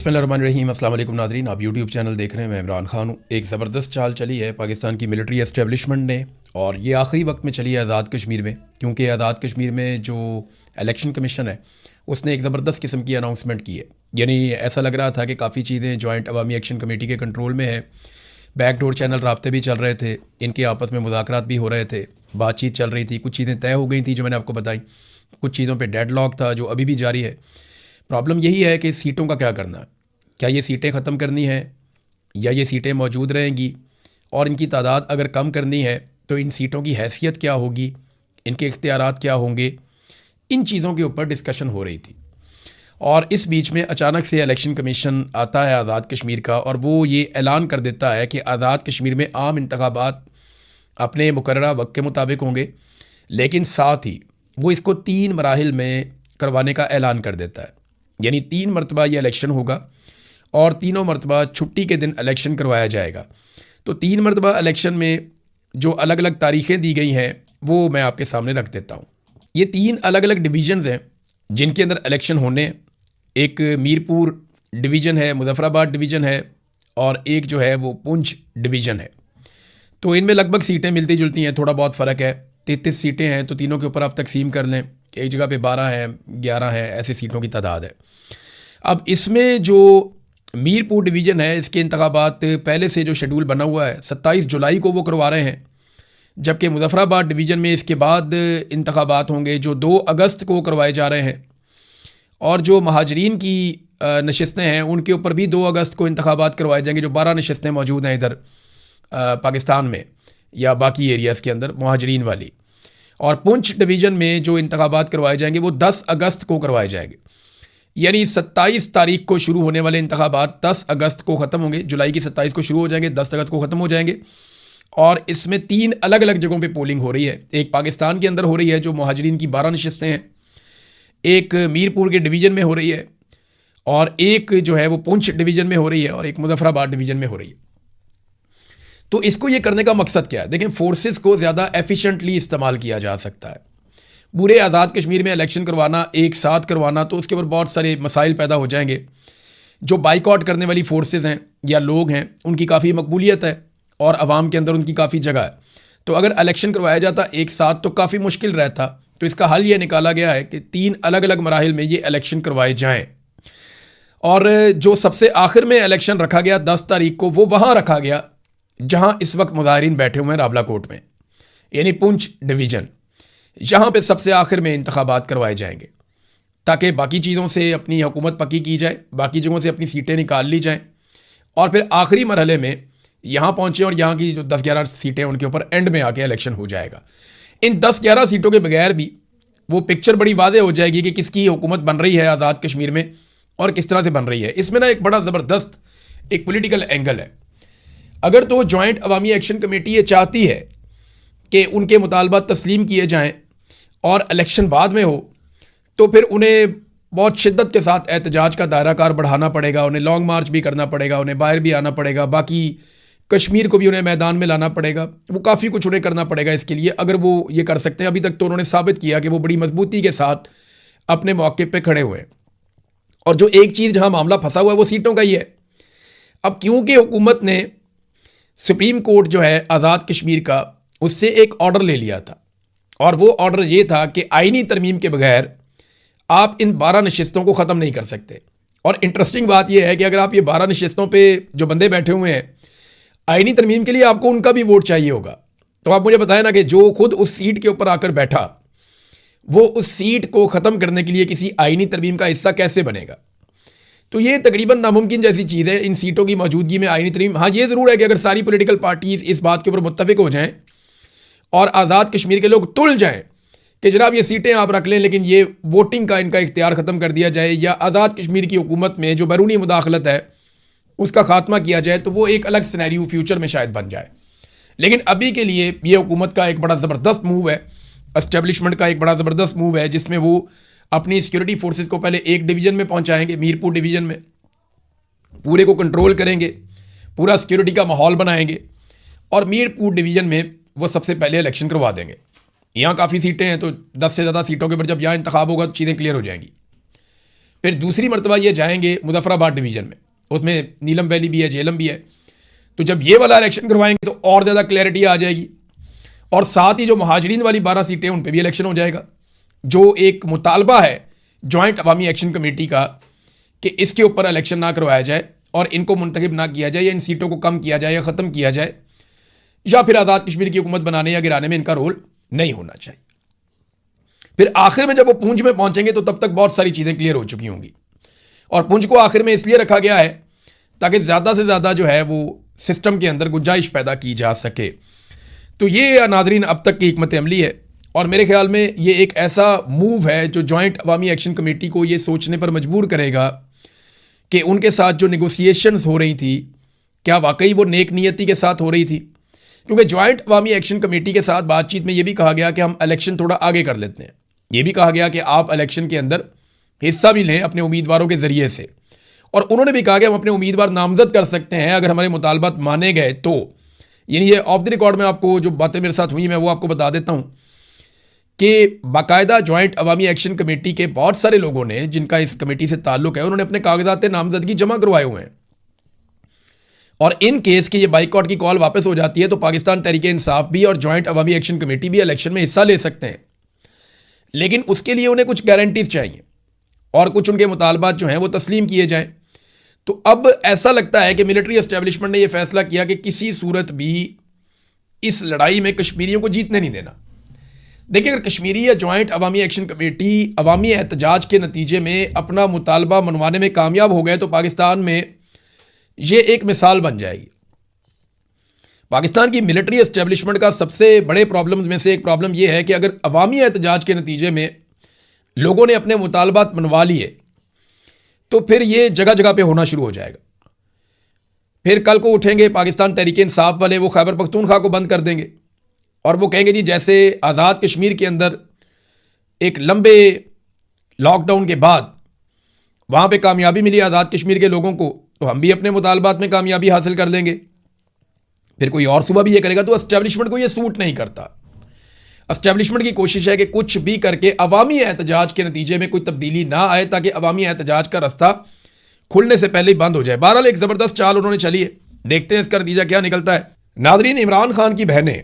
बिस्मिल्लाहिर्रहमानिर्रहीम। अस्सलाम वालेकुम नाज़रीन, आप यूट्यूब चैनल देख रहे हैं। मैं इमरान खान हूँ। एक ज़बरदस्त चाल चली है पाकिस्तान की मिलिट्री एस्टेब्लिशमेंट ने, और ये आखिरी वक्त में चली है आज़ाद कश्मीर में, क्योंकि आज़ाद कश्मीर में जो इलेक्शन कमीशन है उसने एक ज़बरदस्त किस्म की अनाउंसमेंट की है। यानी ऐसा लग रहा था कि काफ़ी चीज़ें जॉइंट अवामी एक्शन कमेटी के कंट्रोल में है। बैकडोर चैनल राब्ते भी चल रहे थे, इनके आपस में मुज़ाकरात भी हो रहे थे, बातचीत चल रही थी, कुछ चीज़ें तय हो गई थी जो मैंने आपको बताई, कुछ चीज़ों पर डेडलॉक था जो अभी भी जारी है। प्रॉब्लम यही है कि सीटों का क्या करना है। क्या ये सीटें ख़त्म करनी है या ये सीटें मौजूद रहेंगी, और इनकी तादाद अगर कम करनी है तो इन सीटों की हैसियत क्या होगी, इनके इख्तियारात क्या होंगे। इन चीज़ों के ऊपर डिस्कशन हो रही थी। और इस बीच में अचानक से इलेक्शन कमीशन आता है आज़ाद कश्मीर का, और वो ये ऐलान कर देता है कि आज़ाद कश्मीर में आम इंतखाबात अपने मुकर्ररा वक्त के मुताबिक होंगे, लेकिन साथ ही वो इसको 3 मराहिल में करवाने का ऐलान कर देता है। यानी 3 मरतबा ये इलेक्शन होगा और तीनों मरतबा छुट्टी के दिन इलेक्शन करवाया जाएगा। तो 3 मरतबा इलेक्शन में जो अलग अलग तारीखें दी गई हैं वो मैं आपके सामने रख देता हूँ। ये 3 अलग अलग डिवीज़न्स हैं जिनके अंदर इलेक्शन होने हैं। एक मीरपुर डिवीज़न है, मुजफ्फराबाद डिवीज़न है, और एक जो है वो पुंछ डिवीज़न है। तो इनमें लगभग सीटें मिलती जुलती हैं, थोड़ा बहुत फ़र्क है। 33 सीटें हैं, तो तीनों के ऊपर आप तकसीम कर लें, एक जगह पे 12 हैं, 11 हैं, ऐसे सीटों की तादाद है। अब इसमें जो मीरपुर डिवीज़न है इसके इंतखाबात पहले से जो शेड्यूल बना हुआ है 27 जुलाई को वो करवा रहे हैं, जबकि मुजफ्फराबाद डिवीज़न में इसके बाद इंतखाबात होंगे जो 2 अगस्त को करवाए जा रहे हैं। और जो महाजरीन की नशस्तें हैं उनके ऊपर भी 2 अगस्त को इंतखाबात करवाए जाएंगे, जो 12 नशस्तें मौजूद हैं इधर पाकिस्तान में या बाकी एरियाज़ के अंदर महाजरीन वाली। और पुंछ डिवीज़न में जो इंतखाबात करवाए जाएंगे वो 10 अगस्त को करवाए जाएंगे। यानी 27 तारीख को शुरू होने वाले इंतखाबात 10 अगस्त को ख़त्म होंगे। जुलाई की 27 को शुरू हो जाएंगे, 10 अगस्त को ख़त्म हो जाएंगे। और इसमें 3 अलग अलग जगहों पे पोलिंग हो रही है। एक पाकिस्तान के अंदर हो रही है जो महाजरीन की 12 नशस्तें हैं, एक मीरपुर के डिवीज़न में हो रही है, और एक जो है वो पुंछ डिवीज़न में हो रही है, और एक मुजफ्फराबाद डिवीज़न में हो रही है। तो इसको ये करने का मकसद क्या है? देखें, फोर्सेस को ज़्यादा एफिशिएंटली इस्तेमाल किया जा सकता है। पूरे आज़ाद कश्मीर में इलेक्शन करवाना, एक साथ करवाना, तो उसके ऊपर बहुत सारे मसाइल पैदा हो जाएंगे। जो बाइकआउट करने वाली फोर्सेस हैं या लोग हैं उनकी काफ़ी मकबूलियत है और आवाम के अंदर उनकी काफ़ी जगह है। तो अगर इलेक्शन करवाया जाता एक साथ तो काफ़ी मुश्किल रहता। तो इसका हल ये निकाला गया है कि 3 अलग अलग मराहिल में ये इलेक्शन करवाए जाएँ। और जो सबसे आखिर में इलेक्शन रखा गया 10 तारीख को, वो वहाँ रखा गया जहाँ इस वक्त मुजाहिरीन बैठे हुए हैं रावला कोट में, यानी पुंछ डिवीज़न। यहाँ पे सबसे आखिर में इंतखाबात करवाए जाएंगे ताकि बाकी चीज़ों से अपनी हुकूमत पक्की की जाए, बाकी जगहों से अपनी सीटें निकाल ली जाएं, और फिर आखिरी मरहले में यहाँ पहुँचे और यहाँ की जो 10-11 सीटें उनके ऊपर एंड में आके इलेक्शन हो जाएगा। इन 10-11 सीटों के बगैर भी वो पिक्चर बड़ी वाज़ेह हो जाएगी कि किसकी हुकूमत बन रही है आज़ाद कश्मीर में और किस तरह से बन रही है। इसमें ना एक बड़ा ज़बरदस्त एक पोलिटिकल एंगल है। अगर तो जॉइंट अवामी एक्शन कमेटी ये चाहती है कि उनके मुतालबात तस्लीम किए जाएं और इलेक्शन बाद में हो, तो फिर उन्हें बहुत शिद्दत के साथ एहतजाज का दायरा कार बढ़ाना पड़ेगा, उन्हें लॉन्ग मार्च भी करना पड़ेगा, उन्हें बाहर भी आना पड़ेगा, बाकी कश्मीर को भी उन्हें मैदान में लाना पड़ेगा। वो काफ़ी कुछ उन्हें करना पड़ेगा इसके लिए, अगर वो ये कर सकते हैं। अभी तक तो उन्होंने साबित किया कि वो बड़ी मजबूती के साथ अपने मौके पर खड़े हुए हैं। और जो एक चीज़ जहाँ मामला फंसा हुआ है वो सीटों का ही है। अब क्योंकि हुकूमत ने सुप्रीम कोर्ट जो है आज़ाद कश्मीर का, उससे एक ऑर्डर ले लिया था, और वो ऑर्डर ये था कि आईनी तरमीम के बगैर आप इन 12 नशिस्तों को ख़त्म नहीं कर सकते। और इंटरेस्टिंग बात यह है कि अगर आप ये 12 नशिस्तों पे जो बंदे बैठे हुए हैं, आईनी तरमीम के लिए आपको उनका भी वोट चाहिए होगा। तो आप मुझे बताएं ना कि जो खुद उस सीट के ऊपर आकर बैठा, वो उस सीट को ख़त्म करने के लिए किसी आईनी तरमीम का हिस्सा कैसे बनेगा? तो ये तकरीबन नामुमकिन जैसी चीज़ है इन सीटों की मौजूदगी में आईनी तरमीम। हाँ, ये ज़रूर है कि अगर सारी पॉलिटिकल पार्टीज़ इस बात के ऊपर मुत्तफिक हो जाएं और आज़ाद कश्मीर के लोग तुल जाएं कि जनाब ये सीटें आप रख लें, लेकिन ये वोटिंग का इनका इख्तियार ख़त्म कर दिया जाए, या आज़ाद कश्मीर की हुकूमत में जो बैरूनी मुदाखलत है उसका खात्मा किया जाए, तो वो एक अलग सिनेरियो फ्यूचर में शायद बन जाए। लेकिन अभी के लिए ये हुकूमत का एक बड़ा ज़बरदस्त मूव है, एस्टेब्लिशमेंट का एक बड़ा ज़बरदस्त मूव है, जिसमें वो अपनी सिक्योरिटी फोर्सेस को पहले एक डिवीज़न में पहुंचाएंगे, मीरपुर डिवीज़न में, पूरे को कंट्रोल करेंगे, पूरा सिक्योरिटी का माहौल बनाएंगे, और मीरपुर डिवीज़न में वो सबसे पहले इलेक्शन करवा देंगे। यहाँ काफ़ी सीटें हैं, तो 10 से ज़्यादा सीटों के ऊपर जब यहाँ इंतखाब होगा तो चीज़ें क्लियर हो जाएंगी। फिर दूसरी मरतबा ये जाएंगे मुजफ्फराबाद डिवीज़न में, उसमें नीलम वैली भी है, झेलम भी है। तो जब ये वाला इलेक्शन करवाएंगे तो और ज़्यादा क्लैरिटी आ जाएगी। और साथ ही जो महाजरीन वाली 12 सीटें उन पर भी इलेक्शन हो जाएगा। जो एक मुतालबा है जॉइंट अवामी एक्शन कमेटी का कि इसके ऊपर इलेक्शन ना करवाया जाए और इनको मुंतखब ना किया जाए, या इन सीटों को कम किया जाए या ख़त्म किया जाए, या फिर आज़ाद कश्मीर की हुकूमत बनाने या गिराने में इनका रोल नहीं होना चाहिए। फिर आखिर में जब वो पूंछ में पहुंचेंगे तो तब तक बहुत सारी चीज़ें क्लियर हो चुकी होंगी। और पूंछ को आखिर में इसलिए रखा गया है ताकि ज़्यादा से ज़्यादा जो है वो सिस्टम के अंदर गुंजाइश पैदा की जा सके। तो ये नादरीन अब तक की हिकमत अमली है, और मेरे ख्याल में ये एक ऐसा मूव है जो जॉइंट अवामी एक्शन कमेटी को ये सोचने पर मजबूर करेगा कि उनके साथ जो नेगोशिएशंस हो रही थी क्या वाकई वो नेक नियति के साथ हो रही थी। क्योंकि जॉइंट अवामी एक्शन कमेटी के साथ बातचीत में ये भी कहा गया कि हम इलेक्शन थोड़ा आगे कर लेते हैं। ये भी कहा गया कि आप इलेक्शन के अंदर हिस्सा भी लें अपने उम्मीदवारों के ज़रिए से, और उन्होंने भी कहा कि हम अपने उम्मीदवार नामजद कर सकते हैं अगर हमारे मुतालबात माने गए तो। यानी ये ऑफ द रिकॉर्ड में आपको जो बातें मेरे साथ हुई मैं वो आपको बता देता हूँ कि बाकायदा जॉइंट अवामी एक्शन कमेटी के बहुत सारे लोगों ने, जिनका इस कमेटी से ताल्लुक़ है, उन्होंने अपने कागजात नामजदगी जमा करवाए हुए हैं। और इन केस की ये बाइकआउट की कॉल वापस हो जाती है तो पाकिस्तान तहरीक इंसाफ भी और जॉइंट अवामी एक्शन कमेटी भी इलेक्शन में हिस्सा ले सकते हैं। लेकिन उसके लिए उन्हें कुछ गारंटीज चाहिए और कुछ उनके मुतालबात जो हैं वो तस्लीम किए जाएं। तो अब ऐसा लगता है कि मिलिट्री एस्टेब्लिशमेंट ने यह फैसला किया कि किसी सूरत भी इस लड़ाई में कश्मीरियों को जीतने नहीं देना। देखिए, अगर कश्मीरी या जॉइंट अवामी एक्शन कमेटी अवामी एहतजाज के नतीजे में अपना मुतालबा मनवाने में कामयाब हो गए तो पाकिस्तान में ये एक मिसाल बन जाएगी। पाकिस्तान की मिलिट्री एस्टेब्लिशमेंट का सबसे बड़े प्रॉब्लम्स में से एक प्रॉब्लम यह है कि अगर अवामी एहतजाज के नतीजे में लोगों ने अपने मुतालबात मनवा लिए तो फिर ये जगह जगह पे होना शुरू हो जाएगा। फिर कल को उठेंगे पाकिस्तान तहरीक इंसाफ वाले, वो खैबर पख्तूनख्वा को बंद कर देंगे और वो कहेंगे जी जैसे आज़ाद कश्मीर के अंदर एक लंबे लॉकडाउन के बाद वहाँ पे कामयाबी मिली आज़ाद कश्मीर के लोगों को, तो हम भी अपने मुतालबात में कामयाबी हासिल कर लेंगे। फिर कोई और सुबह भी ये करेगा, तो एस्टेब्लिशमेंट को ये सूट नहीं करता। एस्टेब्लिशमेंट की कोशिश है कि कुछ भी करके अवामी एहतजाज के नतीजे में कोई तब्दीली ना आए ताकि अवामी एहतजाज का रास्ता खुलने से पहले ही बंद हो जाए। बहरहाल एक ज़बरदस्त चाल उन्होंने चली है, देखते हैं इसका नतीजा क्या निकलता है। नादरीन, इमरान खान की बहनें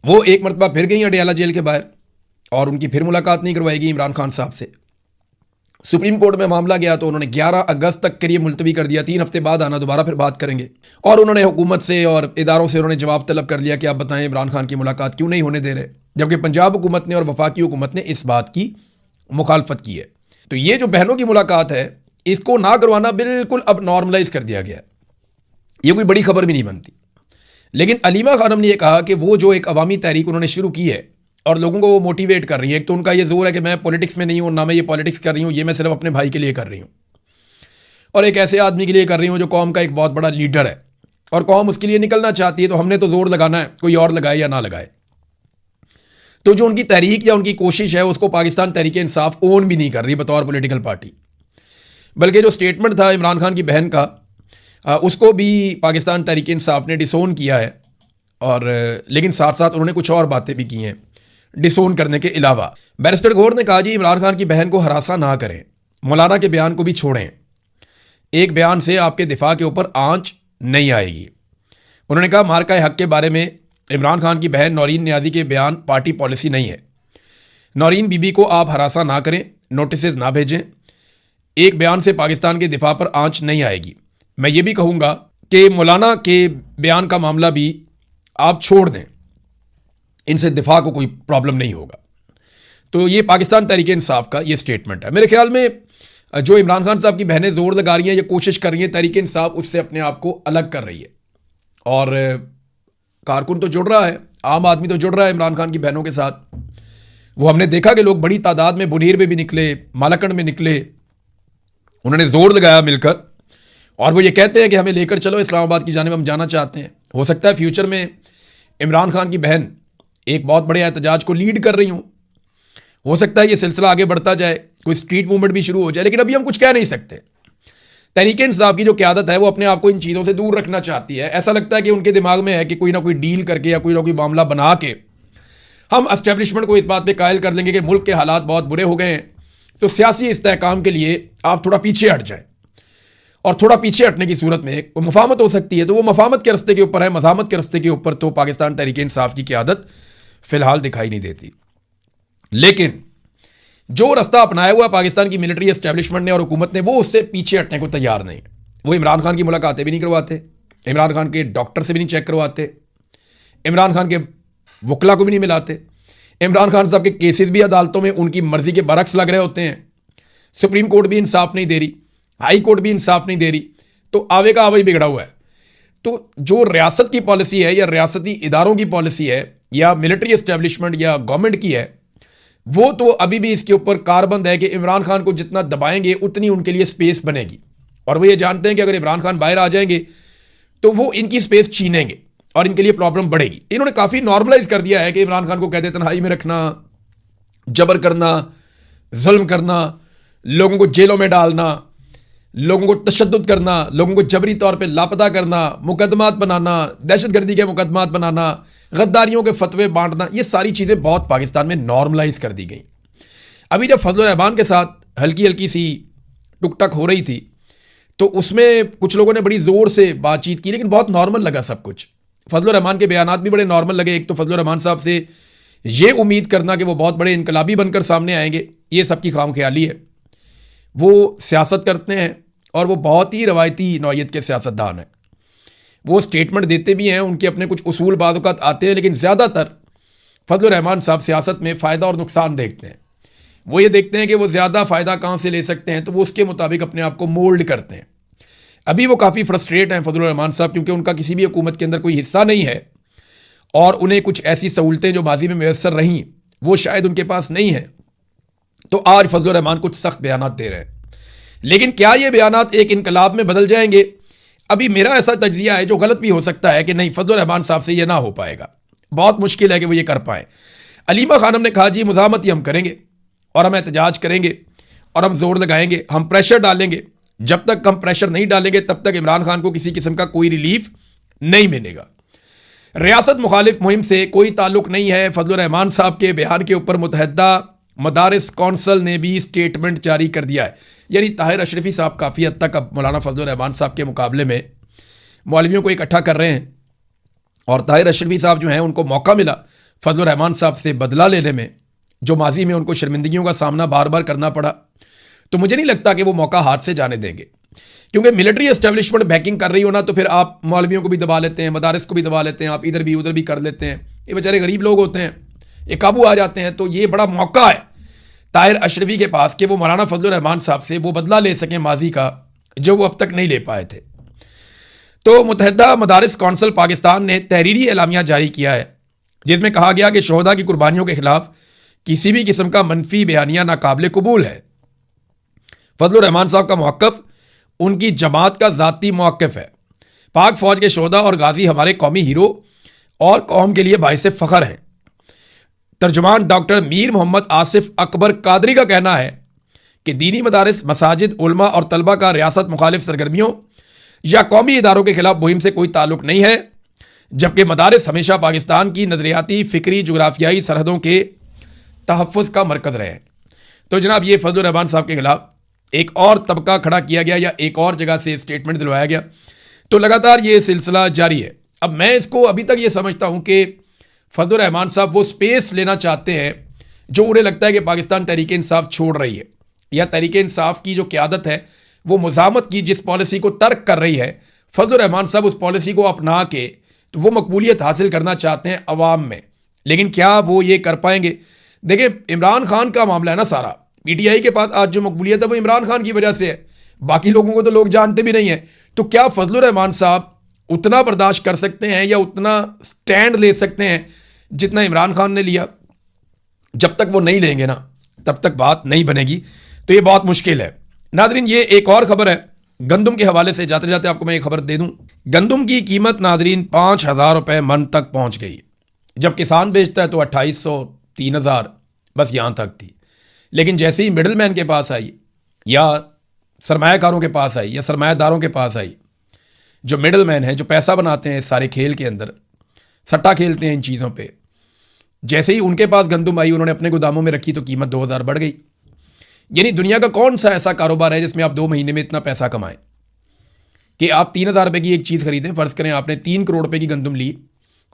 वो एक मरतबा फिर गई अडयाला जेल के बाहर और उनकी फिर मुलाकात नहीं करवाएगी इमरान खान साहब से। सुप्रीम कोर्ट में मामला गया तो उन्होंने 11 अगस्त तक के लिए मुलतवी कर दिया, 3 हफ्ते बाद आना, दोबारा फिर बात करेंगे। और उन्होंने हुकूमत से और इदारों से उन्होंने जवाब तलब कर लिया कि आप बताएं इमरान खान की मुलाकात क्यों नहीं होने दे रहे, जबकि पंजाब हुकूमत ने और वफाकी हुकूमत ने इस बात की मुखालफत की है। तो ये जो बहनों की मुलाकात है इसको ना करवाना बिल्कुल अब नॉर्मलाइज कर दिया गया है, ये कोई बड़ी खबर भी नहीं बनती। लेकिन अलीमा खानम ने यह कहा कि वो जो एक अवामी तहरीक उन्होंने शुरू की है और लोगों को वो मोटिवेट कर रही है, एक तो उनका ये जोर है कि मैं पॉलिटिक्स में नहीं हूँ, ना मैं ये पॉलिटिक्स कर रही हूँ, ये मैं सिर्फ अपने भाई के लिए कर रही हूँ और एक ऐसे आदमी के लिए कर रही हूँ जो कौम का एक बहुत बड़ा लीडर है और कौम उसके लिए निकलना चाहती है, तो हमने तो जोर लगाना है, कोई और लगाए या ना लगाए। तो जो उनकी तहरीक या उनकी कोशिश है उसको पाकिस्तान तहरीक इंसाफ ओन भी नहीं कर रही बतौर पॉलिटिकल पार्टी, बल्कि जो स्टेटमेंट था इमरान खान की बहन का उसको भी पाकिस्तान तहरीक इंसाफ ने डिसोन किया है। और लेकिन साथ साथ उन्होंने कुछ और बातें भी की हैं डिसोन करने के अलावा। बैरिस्टर गौहर ने कहा जी इमरान खान की बहन को हरासा ना करें, मौलाना के बयान को भी छोड़ें, एक बयान से आपके दिफा के ऊपर आंच नहीं आएगी। उन्होंने कहा मार्का हक के बारे में इमरान खान की बहन नौरीन नियाज़ी के बयान पार्टी पॉलिसी नहीं है। नौरीन बीबी को आप हरासा ना करें, नोटिस ना भेजें, एक बयान से पाकिस्तान के दिफा पर आंच नहीं आएगी। मैं ये भी कहूँगा कि मौलाना के बयान का मामला भी आप छोड़ दें, इनसे दिफा को कोई प्रॉब्लम नहीं होगा। तो ये पाकिस्तान तहरीक इंसाफ का ये स्टेटमेंट है। मेरे ख्याल में जो इमरान खान साहब की बहनें जोर लगा रही हैं या कोशिश कर रही हैं, तहरीक इंसाफ उससे अपने आप को अलग कर रही है और कारकुन तो जुड़ रहा है, आम आदमी तो जुड़ रहा है इमरान खान की बहनों के साथ। वो हमने देखा कि लोग बड़ी तादाद में बुनीर में भी निकले, मालाकंड में निकले, उन्होंने जोर लगाया मिलकर और वो ये कहते हैं कि हमें लेकर चलो इस्लामाबाद की जानिब हम जाना चाहते हैं। हो सकता है फ्यूचर में इमरान खान की बहन एक बहुत बड़े एहतजाज को लीड कर रही हूँ, हो सकता है ये सिलसिला आगे बढ़ता जाए, कोई स्ट्रीट मूवमेंट भी शुरू हो जाए, लेकिन अभी हम कुछ कह नहीं सकते। तहरीक इंसाफ की जो क़यादत है वो अपने आप को इन चीज़ों से दूर रखना चाहती है। ऐसा लगता है कि उनके दिमाग में है कि कोई ना कोई डील करके या कोई ना कोई मामला बना के हम एस्टेब्लिशमेंट को इस बात पे कायल कर लेंगे कि मुल्क के हालात बहुत बुरे हो गए हैं, तो सियासी इस्तेहकाम के लिए आप थोड़ा पीछे हट जाएं, और थोड़ा पीछे हटने की सूरत में वो मफामत हो सकती है, तो वो मफामत के रस्ते के ऊपर है। मज़ामत के रस्ते के ऊपर तो पाकिस्तान तहरीक इंसाफ की क़यादत फ़िलहाल दिखाई नहीं देती। लेकिन जो रास्ता अपनाया हुआ पाकिस्तान की मिलिट्री एस्टेब्लिशमेंट ने और हुकूमत ने, वो उससे पीछे हटने को तैयार नहीं। वो इमरान खान की मुलाकातें भी नहीं करवाते, इमरान खान के डॉक्टर से भी नहीं चेक करवाते, इमरान खान के वकला को भी नहीं मिलाते। इमरान खान साहब के केसेस भी अदालतों में उनकी मर्जी के बरक्स लग रहे होते हैं। सुप्रीम कोर्ट भी इंसाफ नहीं दे रही, हाई कोर्ट भी इंसाफ नहीं दे रही, तो आवे का आवे बिगड़ा हुआ है। तो जो रियासत की पॉलिसी है या रियासती इदारों की पॉलिसी है या मिलिट्री एस्टेब्लिशमेंट या गवर्नमेंट की है, वो तो अभी भी इसके ऊपर कारबंद है कि इमरान खान को जितना दबाएंगे उतनी उनके लिए स्पेस बनेगी। और वो ये जानते हैं कि अगर इमरान खान बाहर आ जाएंगे तो वो इनकी स्पेस छीनेंगे और इनके लिए प्रॉब्लम बढ़ेगी। इन्होंने काफ़ी नॉर्मलाइज कर दिया है कि इमरान खान को कहते तन्हाई में रखना, जबर करना, जुल्म करना, लोगों को जेलों में डालना, लोगों को तशद्दुद करना, लोगों को जबरी तौर पे लापता करना, मुकदमात बनाना, दहशतगर्दी के मुकदमात बनाना, गद्दारियों के फतवे बांटना, ये सारी चीज़ें बहुत पाकिस्तान में नॉर्मलाइज कर दी गई। अभी जब फजल रहमान के साथ हल्की हल्की सी टुकटक हो रही थी तो उसमें कुछ लोगों ने बड़ी ज़ोर से बातचीत की, लेकिन बहुत नॉर्मल लगा सब कुछ। फजल रहमान के बयानात भी बड़े नॉर्मल लगे। एक तो फजल रहमान साहब से ये उम्मीद करना कि वो बहुत बड़े इनकलाबी बनकर सामने आएंगे, ये सबकी खाम ख्याली है। वो सियासत करते हैं और वो बहुत ही रवायती नौयत के सियासतदान हैं। वो स्टेटमेंट देते भी हैं, उनके अपने कुछ उसूल बाद औक़ात आते हैं, लेकिन ज़्यादातर फजल रहमान साहब सियासत में फ़ायदा और नुकसान देखते हैं। वो ये देखते हैं कि वो ज़्यादा फ़ायदा कहाँ से ले सकते हैं, तो वो उसके मुताबिक अपने आप को मोल्ड करते हैं। अभी वो काफ़ी फ्रस्ट्रेट हैं फजल रहमान साहब, क्योंकि उनका किसी भी हुकूमत के अंदर कोई हिस्सा नहीं है और उन्हें कुछ ऐसी सहूलतें जो माजी में मैसर रहीं वो शायद उनके पास नहीं है। तो आज फजल रहमान कुछ सख्त बयानात दे रहे हैं, लेकिन क्या ये बयानात एक इनकलाब में बदल जाएंगे? अभी मेरा ऐसा तज्जिया है, जो गलत भी हो सकता है, कि नहीं, फजल रहमान साहब से ये ना हो पाएगा, बहुत मुश्किल है कि वो ये कर पाएँ। अलीमा खानम ने कहा जी मुज़ाहमत ही हम करेंगे और हम एहतजाज करेंगे और हम जोर लगाएंगे, हम प्रेशर डालेंगे। जब तक हम प्रेशर नहीं डालेंगे तब तक इमरान खान को किसी किस्म का कोई रिलीफ नहीं मिलेगा। रियासत मुखालिफ मुहिम से कोई ताल्लुक नहीं है। फजल रहमान साहब के बयान के ऊपर मुतहद्दा मदारिस कौंसल ने भी स्टेटमेंट जारी कर दिया है। यानी ताहिर अशरफी साहब काफ़ी हद तक अब मौलाना फजल रहमान साहब के मुकाबले में मौलवियों को इकट्ठा कर रहे हैं, और ताहिर अशरफी साहब जो हैं उनको मौका मिला फजल रहमान साहब से बदला लेने में, जो माजी में उनको शर्मिंदगियों का सामना बार बार करना पड़ा। तो मुझे नहीं लगता कि वो मौका हाथ से जाने देंगे, क्योंकि मिलिट्री एस्टेब्लिशमेंट बैकिंग कर रही हो ना, तो फिर आप मौलवियों को भी दबा लेते हैं, मदारिस को भी दबा लेते हैं, आप इधर भी उधर भी कर लेते हैं। ये बेचारे गरीब लोग होते हैं, ये काबू आ जाते हैं। तो ये बड़ा मौका है ताहिर अशरफी के पास कि वो मौलाना फजल रहमान साहब से वो बदला ले सकें माजी का, जो वो अब तक नहीं ले पाए थे। तो मुतहद्दा मदारिस कौंसल पाकिस्तान ने तहरीरी एलामिया जारी किया है, जिसमें कहा गया कि शोहदा की कुर्बानियों के खिलाफ किसी भी किस्म का मनफी बयानिया नाकाबिल कबूल है। फजल रहमान साहब का मौक़िफ़ उनकी जमात का ज़ाती मौक़िफ़ है। पाक फ़ौज के शोहदा और गाजी हमारे कौमी हीरो और कौम के लिए बाइस फ़ख्र हैं। तर्जुमान डॉक्टर मीर मोहम्मद आसिफ अकबर कादरी का कहना है कि दीनी मदारिस, मसाजिद, उलमा और तलबा का रियासत मुखालिफ सरगर्मियों या कौमी इदारों के खिलाफ मुहिम से कोई ताल्लुक नहीं है, जबकि मदारिस हमेशा पाकिस्तान की नज़रियाती, फ़िक्री, जुग्राफियाई सरहदों के तहफ़्फ़ुज़ का मरकज़ रहे हैं। तो जनाब, ये फजल रहमान साहब के खिलाफ एक और तबका खड़ा किया गया या एक और जगह से स्टेटमेंट दिलवाया गया। तो लगातार ये सिलसिला जारी है। अब मैं इसको अभी तक ये समझता हूँ कि फजल रहमान साहब वो स्पेस लेना चाहते हैं जो उन्हें लगता है कि पाकिस्तान तहरीक इंसाफ छोड़ रही है, या तहरीक इंसाफ की जो क़यादत है वो मुज़ाहमत की जिस पॉलिसी को तर्क कर रही है, फजल रहमान साहब उस पॉलिसी को अपना के तो वो मकबूलियत हासिल करना चाहते हैं अवाम में। लेकिन क्या वो ये कर पाएंगे? देखिए, इमरान खान का मामला है ना सारा। पीटीआई के पास आज जो मकबूलियत है वो इमरान खान की वजह से है, बाकी लोगों को तो लोग जानते भी नहीं है। तो क्या फजल रहमान साहब उतना बर्दाश्त कर सकते हैं या उतना स्टैंड ले सकते हैं जितना इमरान खान ने लिया? जब तक वो नहीं लेंगे ना, तब तक बात नहीं बनेगी। तो ये बहुत मुश्किल है। नादरीन, ये एक और ख़बर है गंदम के हवाले से। जाते जाते आपको मैं एक खबर दे दूं। गंदम की कीमत नादरीन 5,000 रुपये मन तक पहुंच गई। जब किसान बेचता है तो 2,800, 3,000 बस यहाँ तक थी। लेकिन जैसे ही मिडल मैन के पास आई या सरमायाकारों के पास आई या सरमायादारों के पास आई, जो मिडल मैन है, जो पैसा बनाते हैं सारे खेल के अंदर, सट्टा खेलते हैं इन चीज़ों पे, जैसे ही उनके पास गंदम आई, उन्होंने अपने गोदामों में रखी तो कीमत 2,000 बढ़ गई। यानी दुनिया का कौन सा ऐसा कारोबार है जिसमें आप 2 महीने में इतना पैसा कमाएं कि आप 3,000 रुपये की एक चीज़ खरीदें। फ़र्ज़ करें आपने 3 करोड़ रुपये की गंदम ली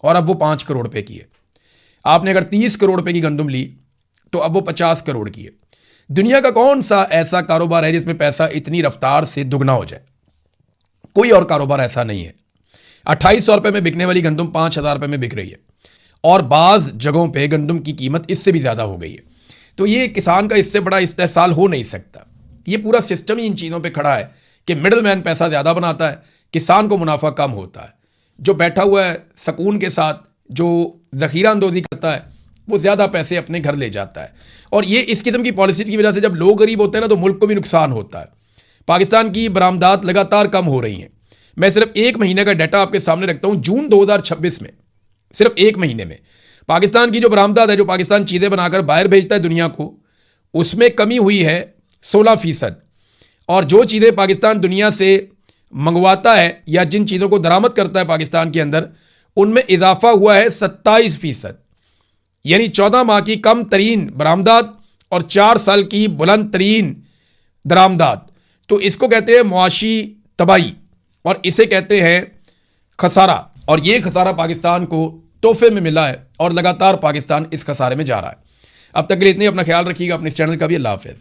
और अब वो 5 करोड़ रुपये की है। आपने अगर 30 करोड़ रुपये की गंदम ली तो अब वो 50 करोड़ की है। दुनिया का कौन सा ऐसा कारोबार है जिसमें पैसा इतनी रफ्तार से दुगना हो जाए? कोई और कारोबार ऐसा नहीं है। 2800 रुपये में बिकने वाली गंदम 5,000 रुपये में बिक रही है और बाज़ जगहों पे गंदम की कीमत इससे भी ज़्यादा हो गई है। तो ये किसान का इससे बड़ा इस्तेहसाल हो नहीं सकता। ये पूरा सिस्टम ही इन चीज़ों पे खड़ा है कि मिडल मैन पैसा ज़्यादा बनाता है, किसान को मुनाफा कम होता है। जो बैठा हुआ है सुकून के साथ, जो ज़ख़ीरा अंदोज़ी करता है, वो ज़्यादा पैसे अपने घर ले जाता है। और ये इस किस्म की पॉलिसी की वजह से जब लोग गरीब होते हैं ना तो मुल्क को भी नुकसान होता है। पाकिस्तान की बरामदात लगातार कम हो रही हैं। मैं सिर्फ 1 महीने का डाटा आपके सामने रखता हूँ। जून 2026 में सिर्फ 1 महीने में पाकिस्तान की जो बरामदात है, जो पाकिस्तान चीज़ें बनाकर बाहर भेजता है दुनिया को, उसमें कमी हुई है 16%। और जो चीज़ें पाकिस्तान दुनिया से मंगवाता है या जिन चीज़ों को दरामद करता है पाकिस्तान के अंदर, उनमें इजाफा हुआ है 27%। यानी 14 माह की कम तरीन बरामदात और 4 साल की बुलंद तरीन दरामदात। तो इसको कहते हैं मुआशी तबाही और इसे कहते हैं खसारा। और ये खसारा पाकिस्तान को तोहफे में मिला है और लगातार पाकिस्तान इस खसारे में जा रहा है। अब तक के लिए इतनी, अपना ख्याल रखिएगा, अपने इस चैनल का भी। अल्लाह हाफ़िज़।